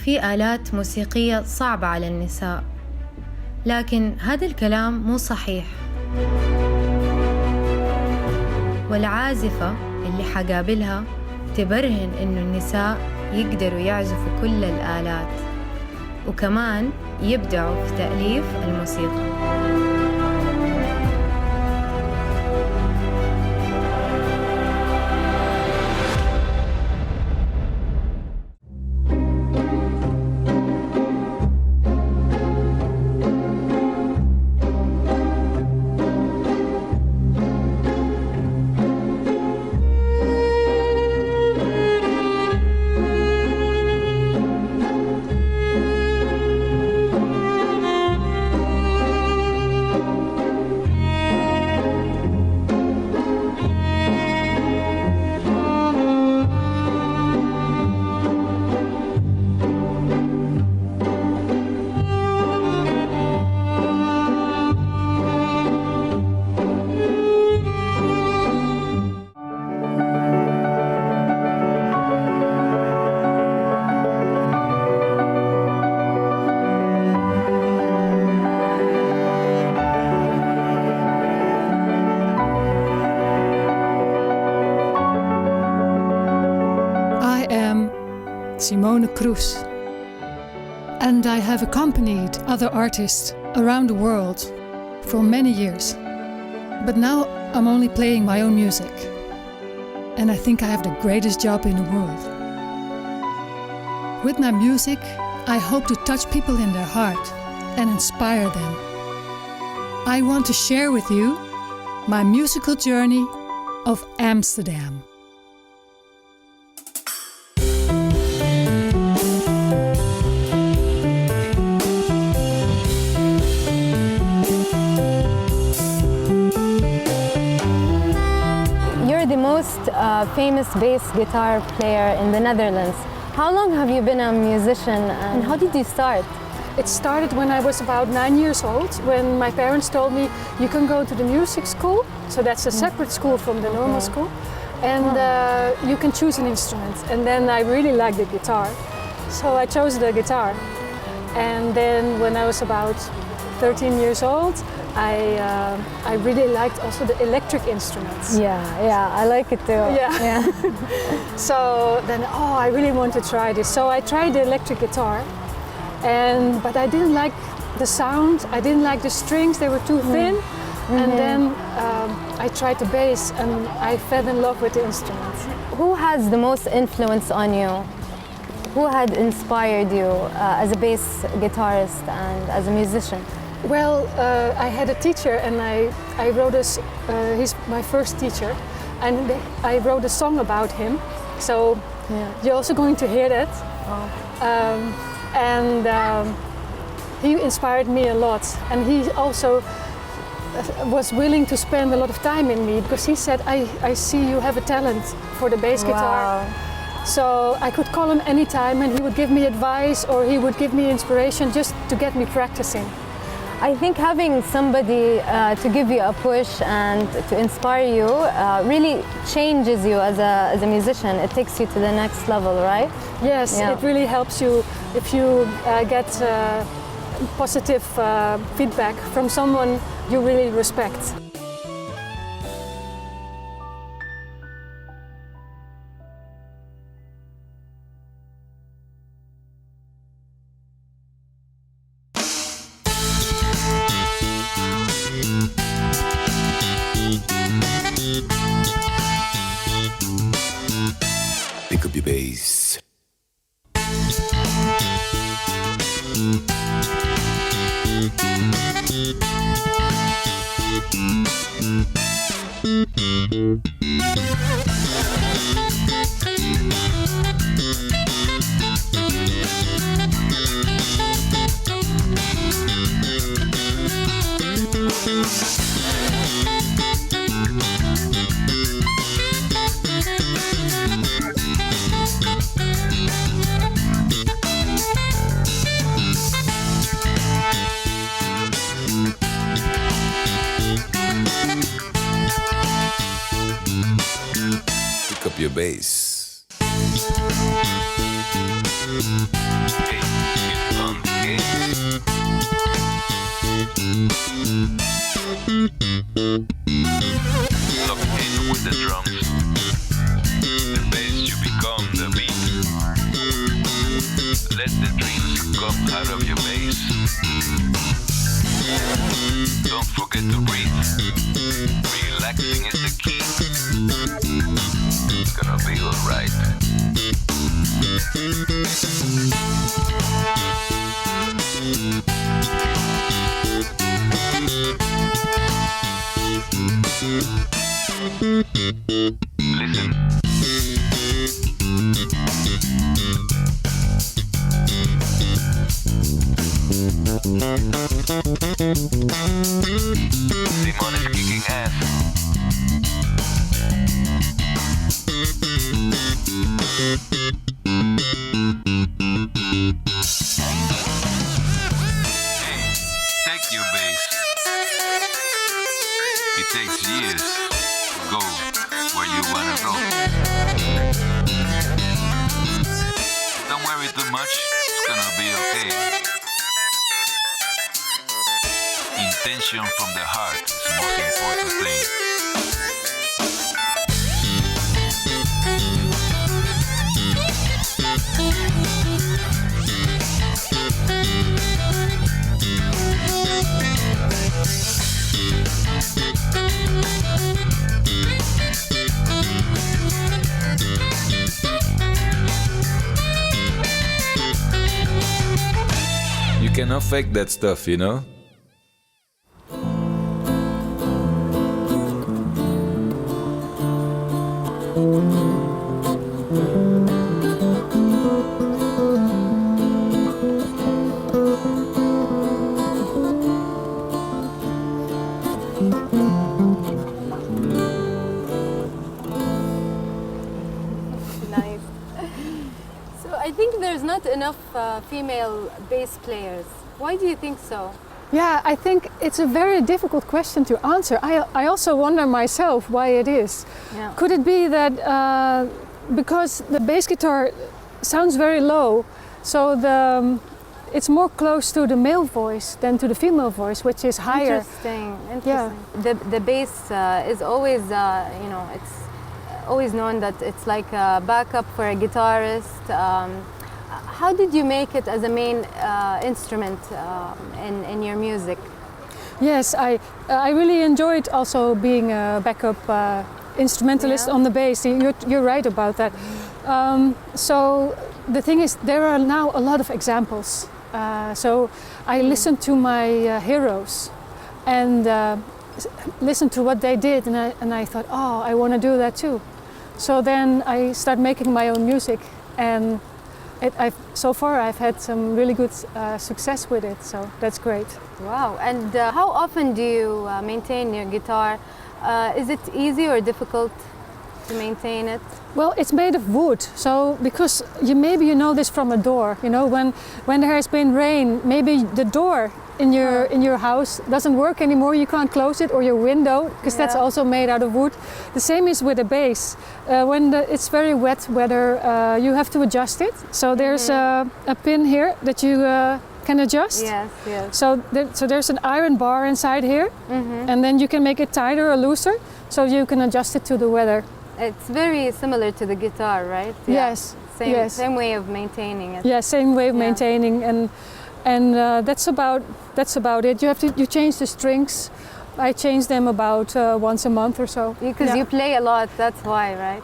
في آلات موسيقية صعبة على النساء، لكن هذا الكلام مو صحيح. والعازفة اللي حقابلها تبرهن إنه النساء يقدروا يعزفوا كل الآلات، وكمان يبدعوا في تأليف الموسيقى. Simon Kروس, and I have accompanied other artists around the world for many years. But now I'm only playing my own music, and I think I have the greatest job in the world. With my music, I hope to touch people in their heart and inspire them. I want to share with you my musical journey of Amsterdam. Famous bass guitar player in the Netherlands. How long have you been a musician and how did you start? It started when I was about 9 years old, when my parents told me you can go to the music school, so that's a separate school from the normal school, and you can choose an instrument. And then I really liked the guitar, so I chose the guitar. And then when I was about 13 years old, I really liked also the electric instruments. Yeah, I like it too. Yeah. So then, I really want to try this. So I tried the electric guitar, but I didn't like the sound. I didn't like the strings; they were too thin. And then I tried the bass, and I fell in love with the instrument. Who has the most influence on you? Who had inspired you as a bass guitarist and as a musician? Well, I had a teacher, and I wrote he's my first teacher, and I wrote a song about him. So you're also going to hear that. He inspired me a lot, and he also was willing to spend a lot of time in me, because he said, I see you have a talent for the bass guitar. So I could call him anytime, and he would give me advice, or he would give me inspiration just to get me practicing. I think having somebody to give you a push and to inspire you really changes you as a musician. It takes you to the next level, right? Yes, it really helps you if you get positive feedback from someone you really respect. Pick up your bass. Pick up your bass. Lock in with the drums. The bass, you become the beat. Let the dreams come out of your bass. Don't forget to breathe. Relaxing is the key. It's gonna be alright. Listen. Simon is kicking ass. Hey, take your bass. It takes years to go where you wanna go. Don't worry too much, it's gonna be okay. Intention from the heart is the most important thing. You cannot fake that stuff, you know? Nice. So I think there's not enough female bass players. Why do you think so? Yeah, I think it's a very difficult question to answer. I also wonder myself why it is. Yeah. Could it be that because the bass guitar sounds very low, so it's more close to the male voice than to the female voice, which is higher. Interesting. The bass is always, it's always known that it's like a backup for a guitarist. How did you make it as a main instrument in your music? Yes, I really enjoyed also being a backup instrumentalist on the bass. You're right about that. So the thing is, there are now a lot of examples. So I listened to my heroes and listened to what they did, and I thought, oh, I want to do that too. So then I started making my own music, and so far I've had some really good success with it, so that's great. Wow, and how often do you maintain your guitar? Is it easy or difficult to maintain it? Well, it's made of wood, so because maybe you know this from a door, when there has been rain, maybe the door in your house doesn't work anymore, you can't close it, or your window, because that's also made out of wood. The same is with the bass. When it's very wet weather, you have to adjust it. So there's a pin here that you can adjust. Yes, yes. So there's an iron bar inside here, and then you can make it tighter or looser, so you can adjust it to the weather. It's very similar to the guitar, right? Yes. Same way of maintaining it. Yeah, same way of maintaining, and that's about it. You change the strings. I change them about once a month or so. Because you play a lot, that's why, right?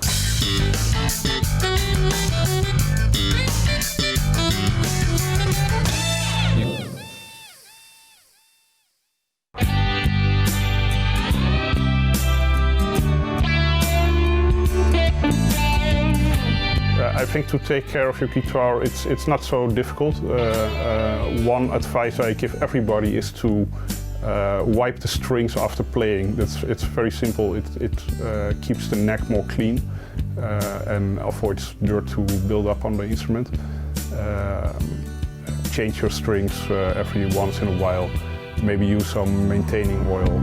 I think to take care of your guitar, it's not so difficult. One advice I give everybody is to wipe the strings after playing. It's very simple. It keeps the neck more clean and avoids dirt to build up on the instrument. Change your strings every once in a while. Maybe use some maintaining oil.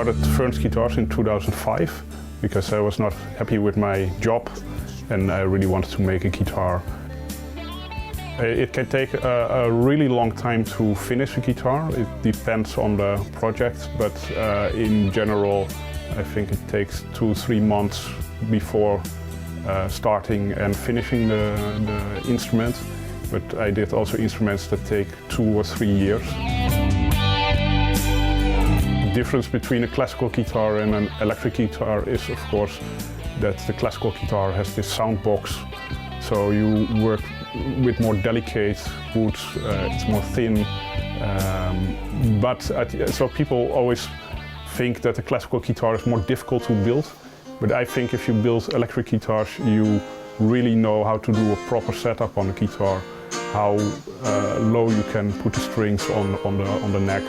started Ferns Guitars in 2005 because I was not happy with my job and I really wanted to make a guitar. It can take a really long time to finish a guitar. It depends on the project, but in general I think it takes 2-3 months before starting and finishing the instrument. But I did also instruments that take 2 or 3 years. The difference between a classical guitar and an electric guitar is, of course, that the classical guitar has this sound box, so you work with more delicate woods, it's more thin. So people always think that the classical guitar is more difficult to build, but I think if you build electric guitars, you really know how to do a proper setup on a guitar, how low you can put the strings on the neck.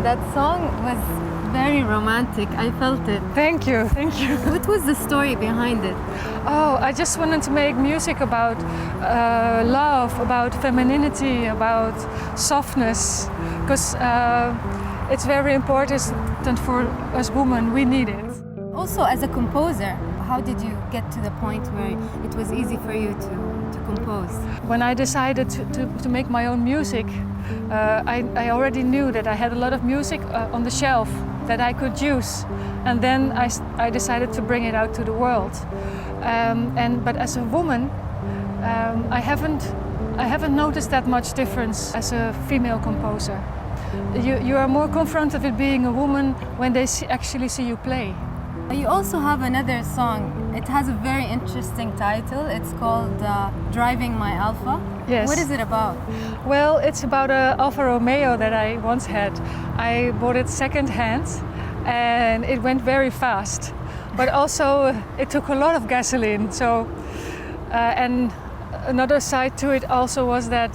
that song was very romantic. I felt it. Thank you, thank you. What was the story behind it? Oh, I just wanted to make music about love, about femininity, about softness, because it's very important for us women. We need it. Also, as a composer, how did you get to the point where it was easy for you to compose? When I decided to make my own music, I already knew that I had a lot of music on the shelf that I could use, and then I decided to bring it out to the world. But as a woman, I haven't noticed that much difference as a female composer. You are more confronted with being a woman when they actually see you play. You also have another song. It has a very interesting title. It's called Driving My Alpha. Yes. What is it about? Well, it's about an Alfa Romeo that I once had. I bought it second-hand and it went very fast. But also it took a lot of gasoline. So, and another side to it also was that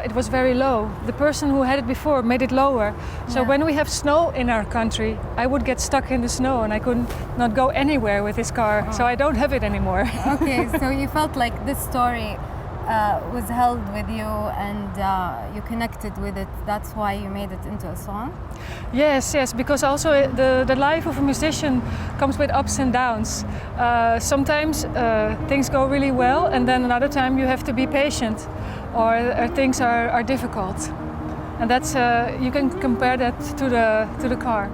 it was very low. The person who had it before made it lower. So when we have snow in our country, I would get stuck in the snow and I could not go anywhere with this car. So I don't have it anymore. Okay, so you felt like this story was held with you and you connected with it. That's why you made it into a song? Yes, because also the life of a musician comes with ups and downs. Sometimes things go really well, and then another time you have to be patient, or things are difficult. And that's you can compare that to the car.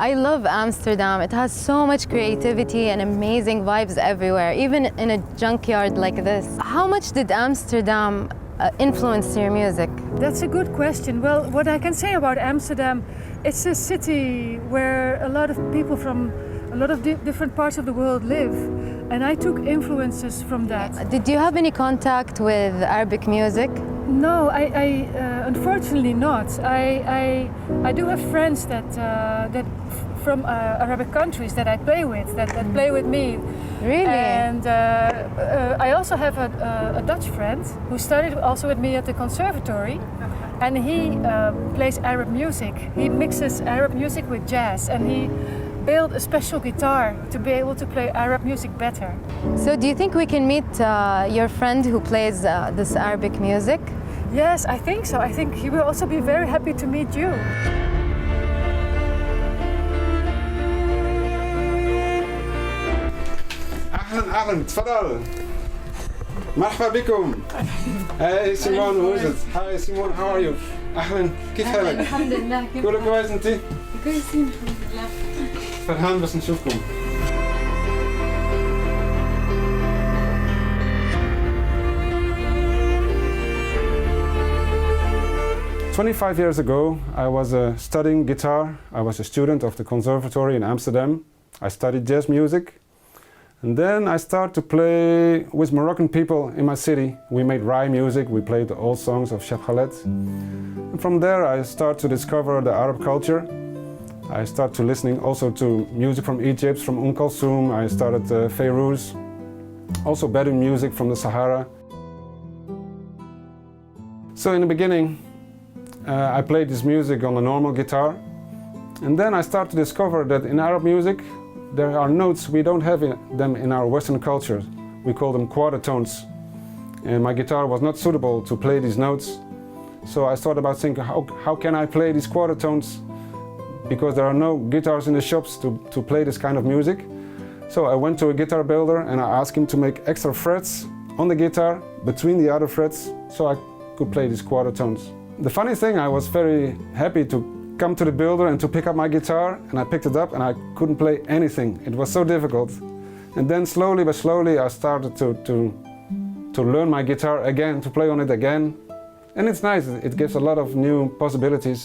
I love Amsterdam. It has so much creativity and amazing vibes everywhere, even in a junkyard like this. How much did Amsterdam influence your music? That's a good question. Well, what I can say about Amsterdam, it's a city where a lot of people from a lot of different parts of the world live, and I took influences from that. Did you have any contact with Arabic music? No, I unfortunately not. I do have friends that from Arabic countries that I play with, that play with me. Really? And I also have a Dutch friend who studied also with me at the conservatory, and he plays Arab music. He mixes Arab music with jazz, and he built a special guitar to be able to play Arab music better. So do you think we can meet your friend who plays this Arabic music? Yes, I think so. I think he will also be very happy to meet you. أهلا تفضل مرحبا بكم. هاي سيمون وجد. هاي سيمون how are you؟ أهلا كيف حالك؟ الحمد لله. كله كويس أنتِ؟ كويسين الحمد لله. فرحان بس نشوفكم. "25 years ago, I was studying guitar. I was a student of the conservatory in Amsterdam. I studied jazz music. And then I started to play with Moroccan people in my city. We made Rai music, we played the old songs of Chef Khaled. And from there I started to discover the Arab culture. I started to listening also to music from Egypt, from Kulthum. I started Fayrouz, also Bedouin music from the Sahara. So in the beginning I played this music on a normal guitar. And then I started to discover that in Arab music there are notes we don't have them in our Western culture. We call them quarter tones. And my guitar was not suitable to play these notes. So I thought about thinking, how can I play these quarter tones? Because there are no guitars in the shops to play this kind of music. So I went to a guitar builder and I asked him to make extra frets on the guitar between the other frets so I could play these quarter tones. The funny thing, I was very happy to come to the builder and to pick up my guitar, and I picked it up and I couldn't play anything. It was so difficult. And then slowly but slowly I started to learn my guitar again, to play on it again. And it's nice, it gives a lot of new possibilities.